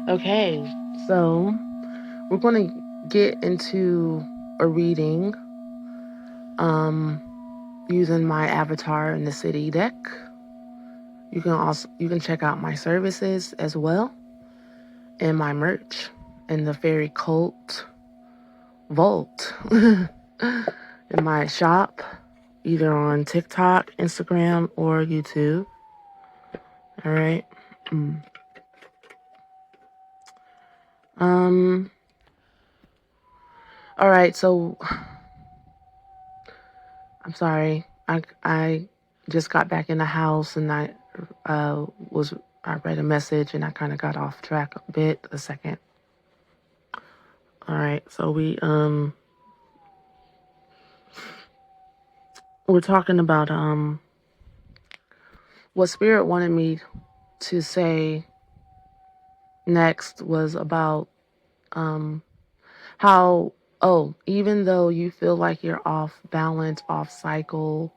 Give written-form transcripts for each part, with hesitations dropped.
Okay, so we're going to get into a reading using my avatar in the city deck. You can check out my services as well and my merch in the Fairy Cult Vault in my shop, either on TikTok, Instagram, or YouTube. All right. Um. All right. So I'm sorry. I just got back in the house and I read a message and I kind of got off track a bit a second. All right. So we're talking about what Spirit wanted me to say next was about how even though you feel like you're off balance, off cycle,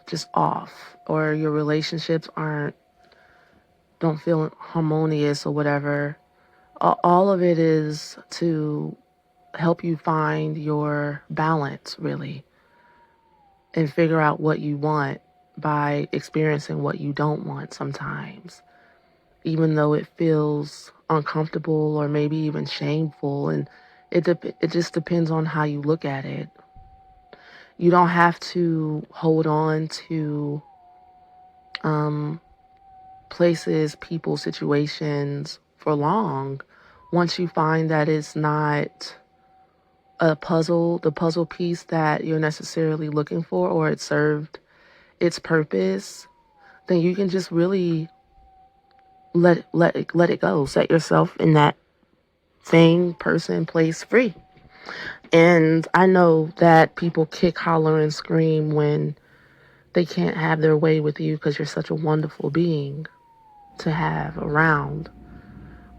just off, or your relationships don't feel harmonious or whatever, all of it is to help you find your balance, really, and figure out what you want by experiencing what you don't want sometimes, even though it feels uncomfortable or maybe even shameful. And it just depends on how you look at it. You don't have to hold on to places, people, situations for long. Once you find that it's not the puzzle piece that you're necessarily looking for, or it served its purpose, then you can just really let it go. Set yourself in that thing, person, place free. And I know that people kick, holler, and scream when they can't have their way with you because you're such a wonderful being to have around.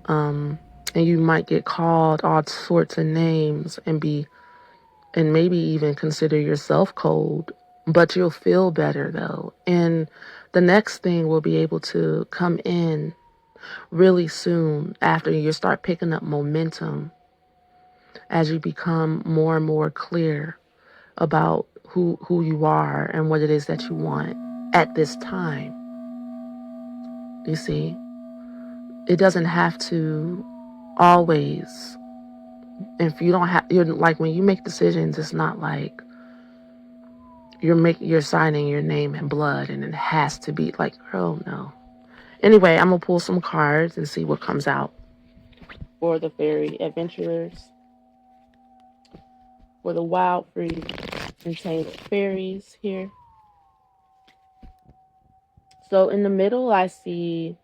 And you might get called all sorts of names and maybe even consider yourself cold, but you'll feel better though. And the next thing will be able to come in really soon after you start picking up momentum as you become more and more clear about who you are and what it is that you want at this time. You see, it doesn't have to always. If you don't have, you're like, when you make decisions, it's not like you're signing your name in blood and it has to be like, oh no. Anyway, I'm gonna pull some cards and see what comes out for the fairy adventurers, for the wild, free, entangled fairies here. So in the middle, I see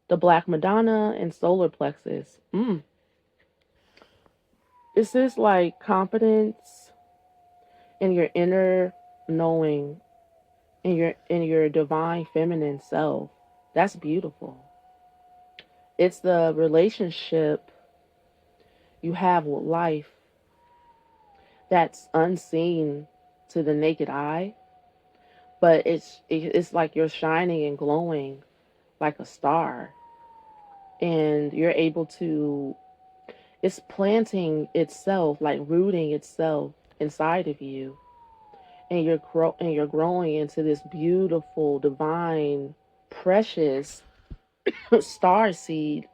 the Black Madonna and solar plexus. Is this like confidence in your inner knowing, in your divine feminine self? That's beautiful. It's the relationship you have with life that's unseen to the naked eye, but it's like you're shining and glowing like a star, and you're able to. It's planting itself, like rooting itself inside of you, and you're growing into this beautiful, divine, precious star seed.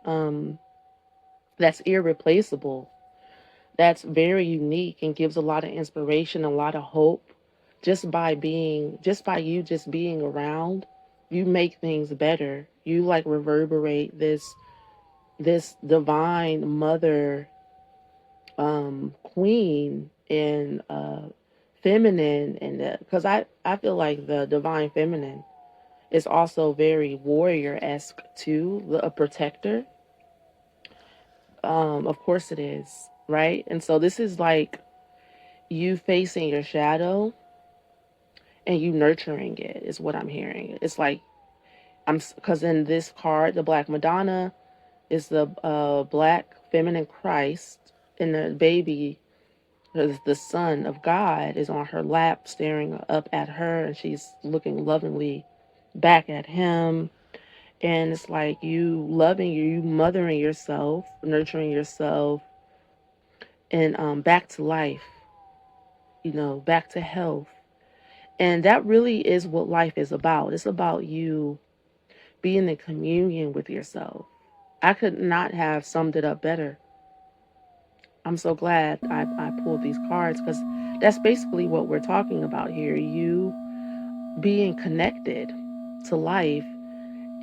That's irreplaceable, that's very unique and gives a lot of inspiration, a lot of hope. Just by being around, you make things better. You like reverberate this divine mother, queen, and feminine, and because I feel like the divine feminine is also very warrior-esque too, a protector. Of course it is, right? And so this is like you facing your shadow and you nurturing it, is what I'm hearing. It's like, because in this card, the Black Madonna is the black feminine Christ, and the baby, the son of God, is on her lap staring up at her, and she's looking lovingly back at him. And it's like you loving you mothering yourself, nurturing yourself, and back to life, back to health. And that really is what life is about. It's about you being in communion with yourself. I could not have summed it up better. I'm so glad I pulled these cards, because that's basically what we're talking about here. You being connected to life,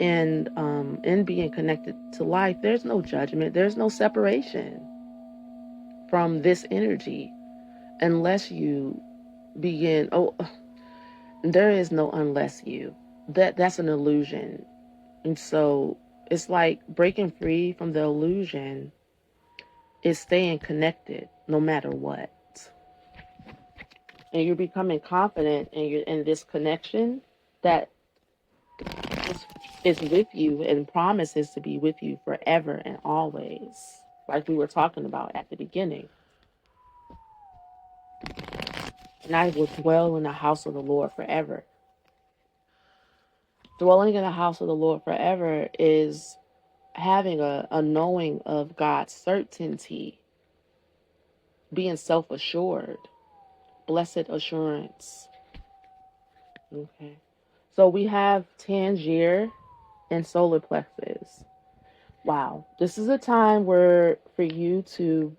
and in being connected to life, there's no judgment, there's no separation from this energy, unless you begin. Oh, there is no unless you. That's an illusion. And so it's like breaking free from the illusion is staying connected no matter what. And you're becoming confident in this connection that is with you and promises to be with you forever and always. Like we were talking about at the beginning. And I will dwell in the house of the Lord forever. Dwelling in the house of the Lord forever is having a knowing of God's certainty, being self-assured, blessed assurance. Okay. So we have Tangier and solar plexus. Wow. This is a time where for you to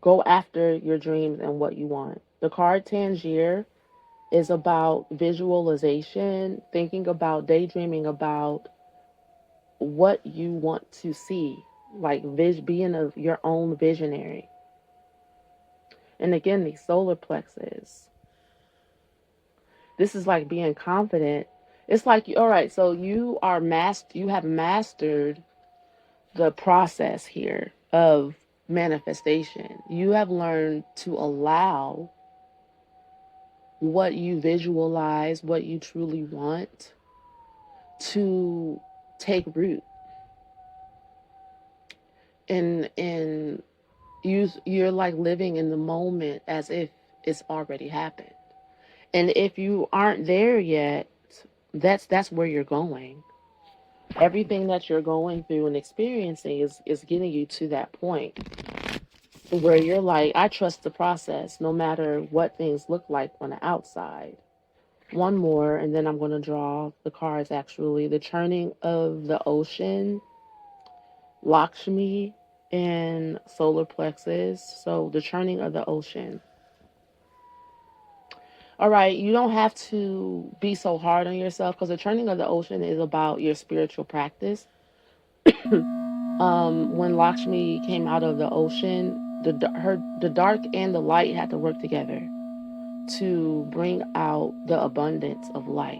go after your dreams and what you want. The card Tangier is about visualization, thinking about, daydreaming about what you want to see, like being your own visionary. And again, the solar plexus. This is like being confident. It's like, all right, so you have mastered the process here of manifestation. You have learned to allow what you visualize, what you truly want, to take root. And you're like living in the moment as if it's already happened. And if you aren't there yet, that's where you're going. Everything that you're going through and experiencing is getting you to that point where you're like, I trust the process no matter what things look like on the outside. One more, and then I'm going to draw the cards actually. The churning of the ocean, Lakshmi, and solar plexus. So the churning of the ocean. All right, you don't have to be so hard on yourself, because the churning of the ocean is about your spiritual practice. When Lakshmi came out of the ocean, the dark and the light had to work together to bring out the abundance of life.